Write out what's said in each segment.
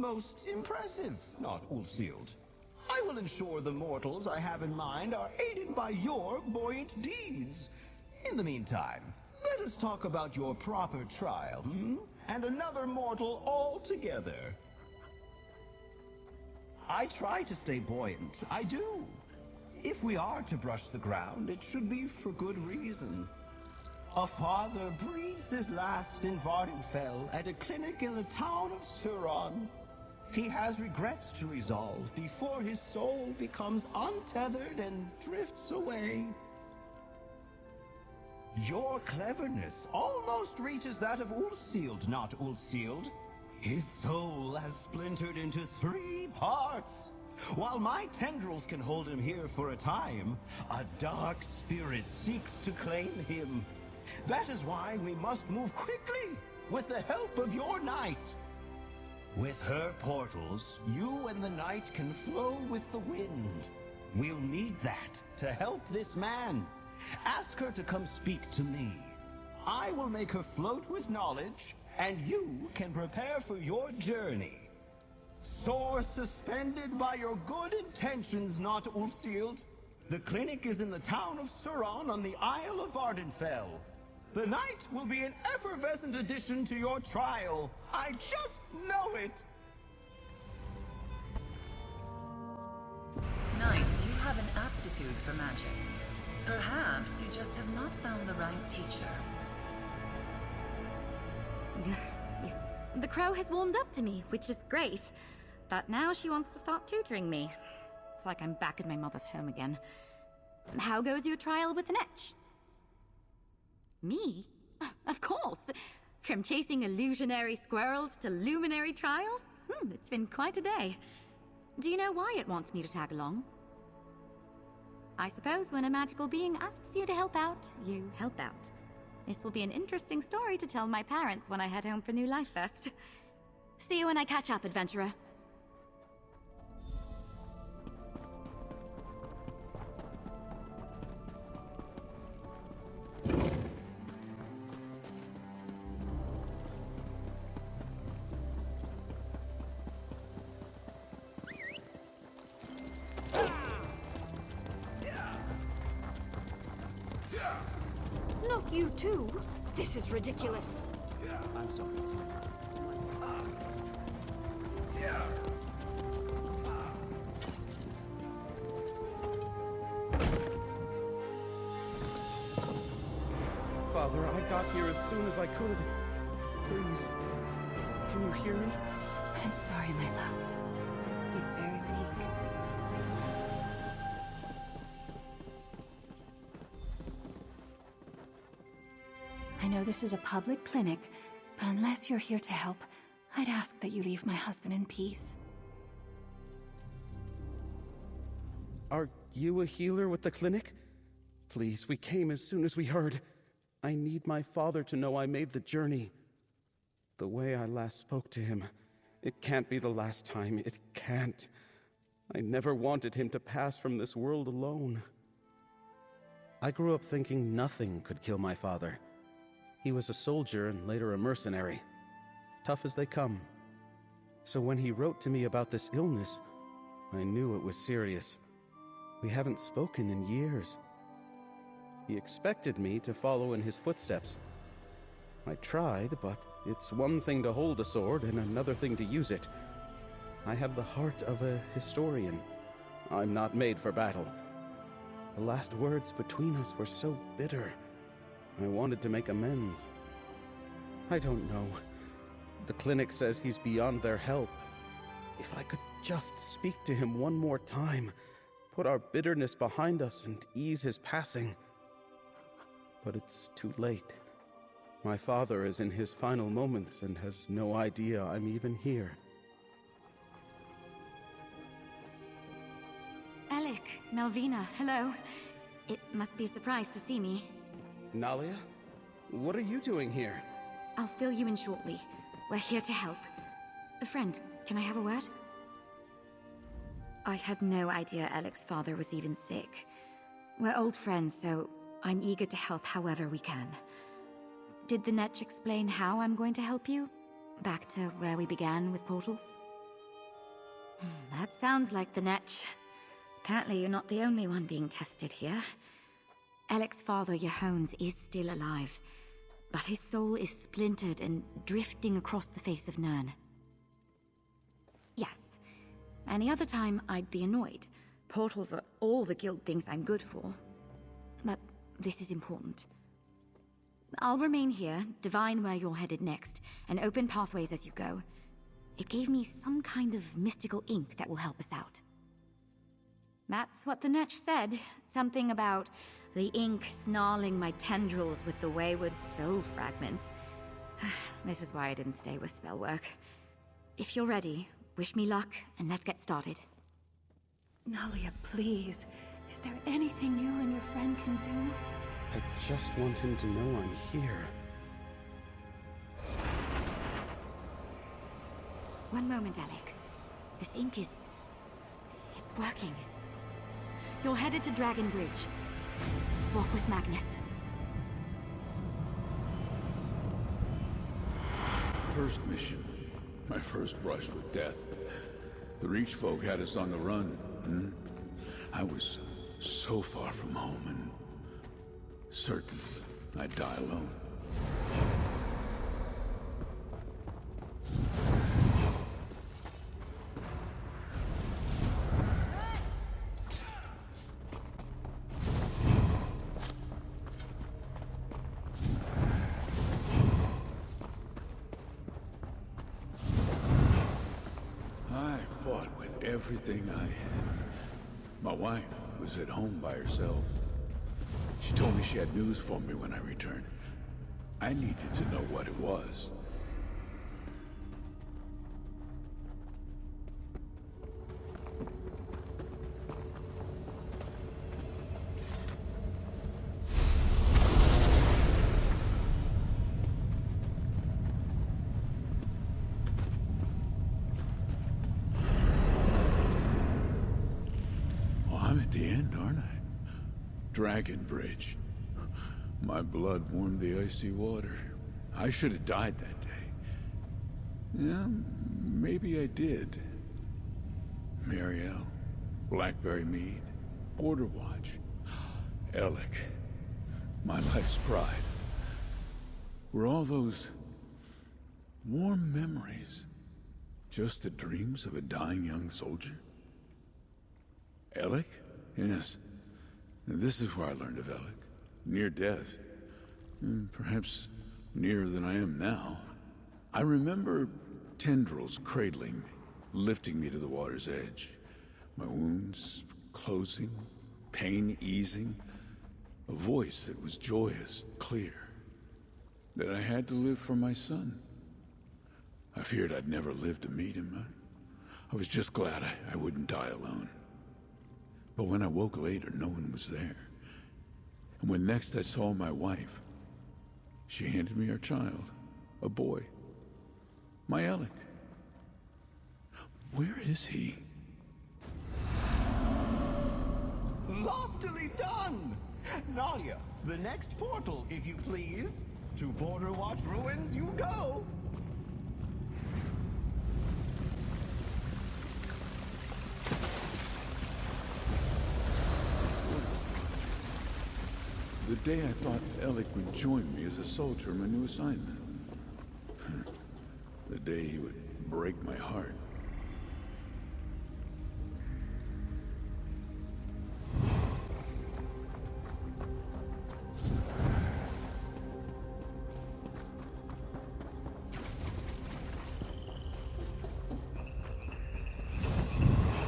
most impressive, not Ulfsealed. I will ensure the mortals I have in mind are aided by your buoyant deeds. In the meantime, let us talk about your proper trial, and another mortal altogether. I try to stay buoyant, I do. If we are to brush the ground, it should be for good reason. A father breathes his last in Vardenfell at a clinic in the town of Suron. He has regrets to resolve before his soul becomes untethered and drifts away. Your cleverness almost reaches that of Ulfsealed, not Ulfsealed. His soul has splintered into 3 parts. While my tendrils can hold him here for a time, a dark spirit seeks to claim him. That is why we must move quickly, with the help of your knight. With her portals, you and the knight can flow with the wind. We'll need that to help this man. Ask her to come speak to me. I will make her float with knowledge, and you can prepare for your journey. Soar suspended by your good intentions, not Ulfsealed. The clinic is in the town of Suron on the Isle of Vardenfell. The night will be an effervescent addition to your trial. I just know it! Knight, you have an aptitude for magic. Perhaps you just have not found the right teacher. The crow has warmed up to me, which is great. But now she wants to start tutoring me. It's like I'm back in my mother's home again. How goes your trial with the Netch? Me? Of course! From chasing illusionary squirrels to luminary trials? It's been quite a day. Do you know why it wants me to tag along? I suppose when a magical being asks you to help out, you help out. This will be an interesting story to tell my parents when I head home for New Life Fest. See you when I catch up, adventurer. Not you too. This is ridiculous. I'm sorry. Father, I got here as soon as I could. Please, can you hear me? I'm sorry, my love. He's very weak. I know this is a public clinic, but unless you're here to help, I'd ask that you leave my husband in peace. Are you a healer with the clinic? Please, we came as soon as we heard. I need my father to know I made the journey. The way I last spoke to him, it can't be the last time. It can't. I never wanted him to pass from this world alone. I grew up thinking nothing could kill my father. He was a soldier and later a mercenary. Tough as they come. So when he wrote to me about this illness, I knew it was serious. We haven't spoken in years. He expected me to follow in his footsteps. I tried, but it's one thing to hold a sword and another thing to use it. I have the heart of a historian. I'm not made for battle. The last words between us were so bitter. I wanted to make amends. I don't know. The clinic says he's beyond their help. If I could just speak to him one more time, put our bitterness behind us and ease his passing. But it's too late. My father is in his final moments and has no idea I'm even here. Alec, Melvina, hello. It must be a surprise to see me. Nalia? What are you doing here? I'll fill you in shortly. We're here to help. A friend, can I have a word? I had no idea Alec's father was even sick. We're old friends, so I'm eager to help however we can. Did the Netch explain how I'm going to help you? Back to where we began with portals? That sounds like the Netch. Apparently you're not the only one being tested here. Alec's father, Yehones, is still alive, but his soul is splintered and drifting across the face of Nirn. Yes. Any other time, I'd be annoyed. Portals are all the guild thinks I'm good for. But this is important. I'll remain here, divine where you're headed next, and open pathways as you go. It gave me some kind of mystical ink that will help us out. That's what the Netch said. Something about the ink snarling my tendrils with the wayward soul fragments. This is why I didn't stay with spellwork. If you're ready, wish me luck, and let's get started. Nalia, please. Is there anything you and your friend can do? I just want him to know I'm here. One moment, Alec. This ink is... it's working. You're headed to Dragon Bridge. Walk with Magnus. First mission. My first brush with death. The Reach folk had us on the run. I was so far from home and certain I'd die alone. I fought with everything I had. My wife was at home by herself. She told me she had news for me when I returned. I needed to know what it was. I'm at the end, aren't I? Dragon Bridge. My blood warmed the icy water. I should have died that day. Yeah, maybe I did. Mariel, Blackberry Mead, Border Watch, Alec, my life's pride. Were all those warm memories just the dreams of a dying young soldier? Alec? Yes. This is where I learned of Alec. Near death. Perhaps nearer than I am now. I remember tendrils cradling me, lifting me to the water's edge. My wounds closing, pain easing. A voice that was joyous, clear. That I had to live for my son. I feared I'd never live to meet him. I was just glad I wouldn't die alone. But when I woke later, no one was there. And when next I saw my wife, she handed me our child, a boy. My Alec. Where is he? Loftily done! Nalia, the next portal, if you please. To Border Watch Ruins you go! The day I thought Alec would join me as a soldier in my new assignment. The day he would break my heart.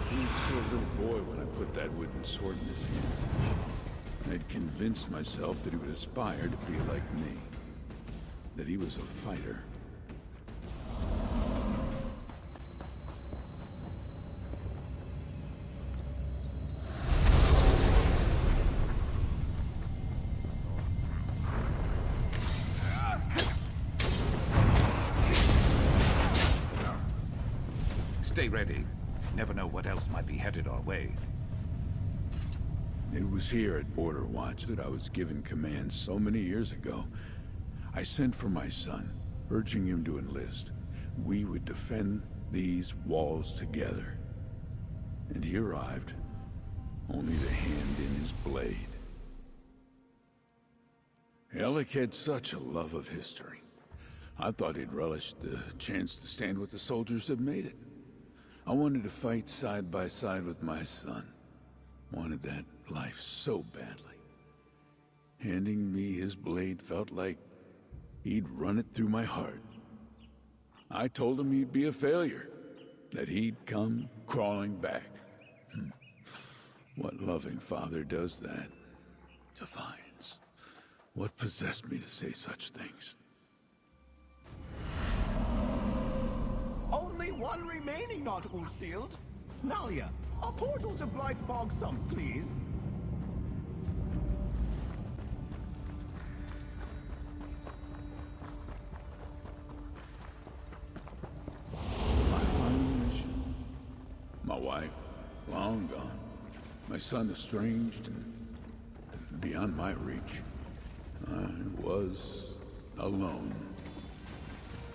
He was still a little boy when I put that wooden sword in his hands. I'd convinced myself that he would aspire to be like me. That he was a fighter. Stay ready. Never know what else might be headed our way. It was here at Border Watch that I was given command so many years ago. I sent for my son, urging him to enlist. We would defend these walls together. and he arrived, only the hand in his blade. Alec had such a love of history. I thought he'd relish the chance to stand with the soldiers that made it. I wanted to fight side by side with my son. Wanted that life so badly. Handing me his blade felt like he'd run it through my heart. I told him he'd be a failure, that he'd come crawling back. What loving father does that? Defiance. What possessed me to say such things? Only one remaining not Ulsealed. Nalia, a portal to Blight Bog Sump, please. My final mission. My wife, long gone. My son estranged and beyond my reach. I was alone.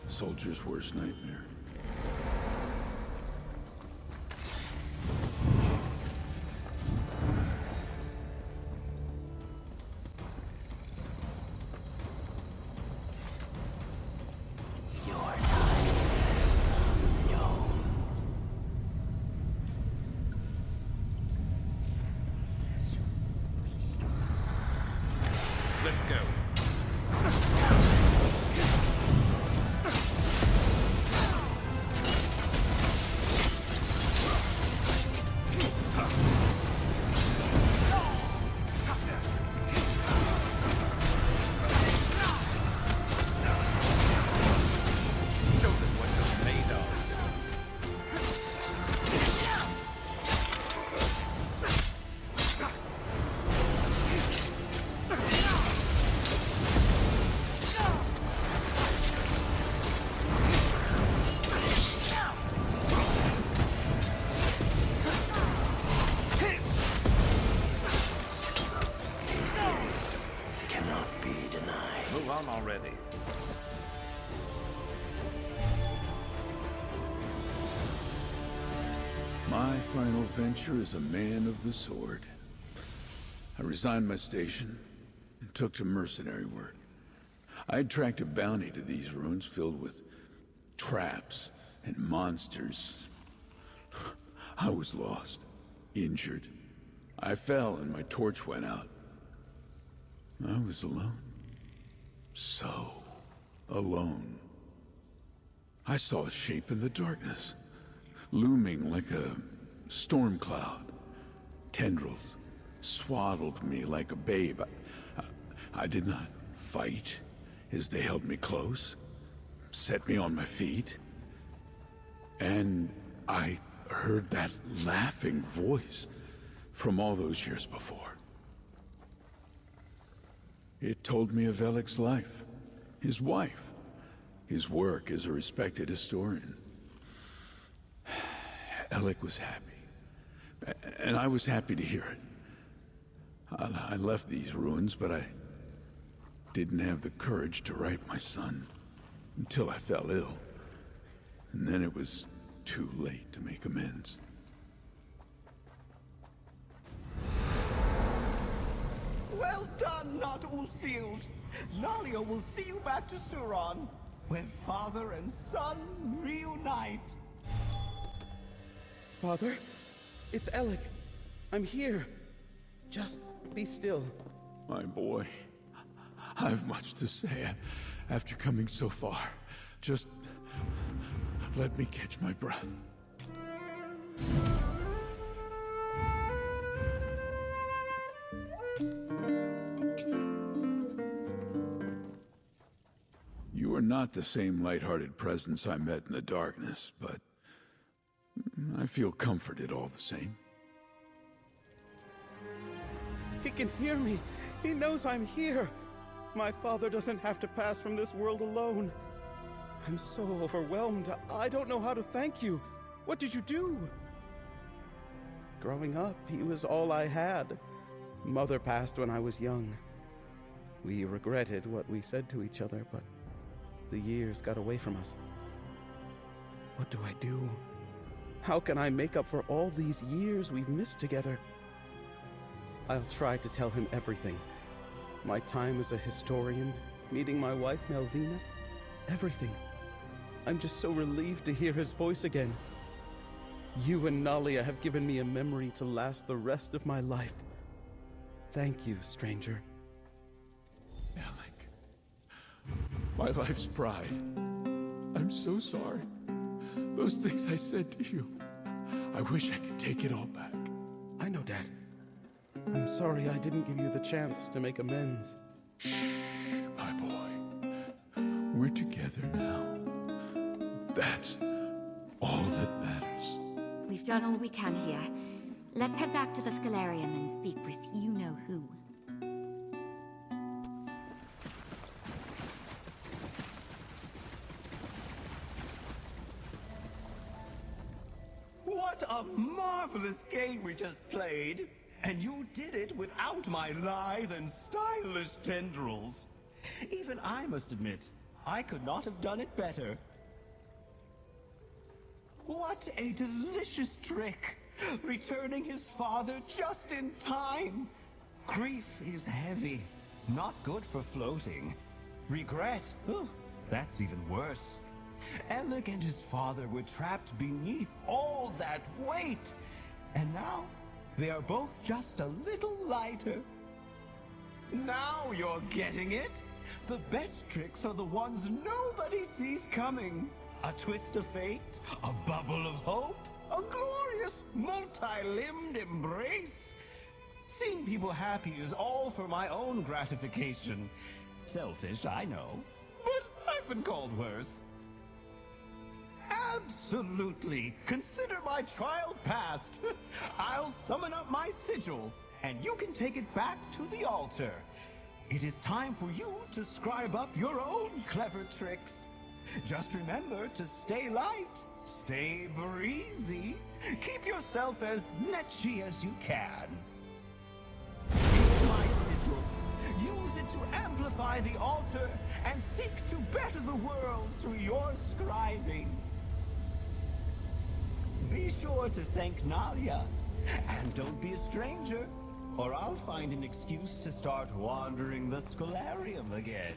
A soldier's worst nightmare. Let's go. Show them what you're made of. Cannot be denied. Move on already. My final venture is a man of the sword. I resigned my station and took to mercenary work. I'd tracked a bounty to these ruins filled with traps and monsters. I was lost, injured. I fell and my torch went out. I was alone. So alone. I saw a shape in the darkness, looming like a storm cloud. Tendrils swaddled me like a babe. I did not fight as they held me close, set me on my feet. And I heard that laughing voice from all those years before. It told me of Alec's life, his wife, his work as a respected historian. Alec was happy, and I was happy to hear it. I left these ruins, but I didn't have the courage to write my son until I fell ill. And then it was too late to make amends. Well done, not Ulsealed. Nalia will see you back to Suron, where father and son reunite. Father, it's Alec. I'm here. Just be still. My boy, I have much to say after coming so far. Just let me catch my breath. You are not the same light-hearted presence I met in the darkness, but I feel comforted all the same. He can hear me. He knows I'm here. My father doesn't have to pass from this world alone. I'm so overwhelmed. I don't know how to thank you. What did you do? Growing up, he was all I had. Mother passed when I was young. We regretted what we said to each other, but the years got away from us. What do I do? How can I make up for all these years we've missed together? I'll try to tell him everything. My time as a historian, meeting my wife Melvina, everything. I'm just so relieved to hear his voice again. You and Nalia have given me a memory to last the rest of my life. Thank you, stranger. Alec. My life's pride. I'm so sorry. Those things I said to you. I wish I could take it all back. I know, Dad. I'm sorry I didn't give you the chance to make amends. Shh, my boy. We're together now. That's all that matters. We've done all we can here. Let's head back to the Scholarium and speak with you-know-who. What a marvelous game we just played! And you did it without my lithe and stylish tendrils. Even I must admit, I could not have done it better. What a delicious trick! Returning his father just in time! Grief is heavy, not good for floating. Regret, oh, that's even worse. Alec and his father were trapped beneath all that weight, and now they are both just a little lighter. Now you're getting it! The best tricks are the ones nobody sees coming. A twist of fate, a bubble of hope, a glorious multi-limbed embrace. Seeing people happy is all for my own gratification. Selfish, I know, but I've been called worse. Absolutely. Consider my trial passed. I'll summon up my sigil, and you can take it back to the altar. It is time for you to scribe up your own clever tricks. Just remember to stay light, stay breezy, keep yourself as netchy as you can. Take my sigil, use it to amplify the altar, and seek to better the world through your scribing. Be sure to thank Nalia, and don't be a stranger, or I'll find an excuse to start wandering the Scholarium again.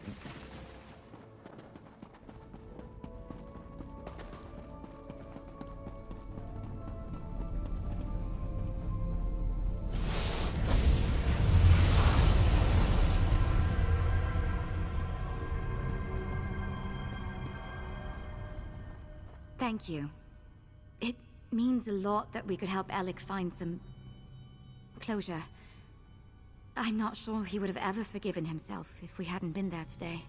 Thank you. It means a lot that we could help Alec find some closure. I'm not sure he would have ever forgiven himself if we hadn't been there today.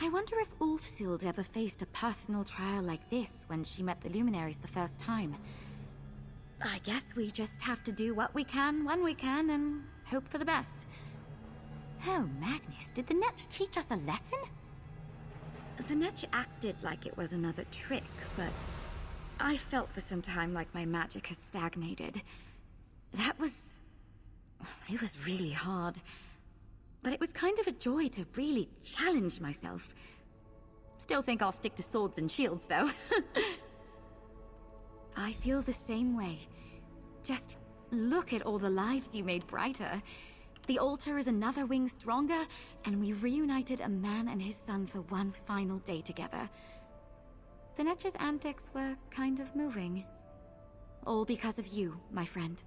I wonder if Ulfsild ever faced a personal trial like this when she met the Luminaries the first time. I guess we just have to do what we can when we can and hope for the best. Oh, Magnus, did the Netch teach us a lesson? The Netch acted like it was another trick, but I felt for some time like my magic has stagnated. It was really hard. But it was kind of a joy to really challenge myself. Still think I'll stick to swords and shields, though. I feel the same way. Just look at all the lives you made brighter. The altar is another wing stronger, and we reunited a man and his son for one final day together. The Netch's antics were kind of moving. All because of you, my friend.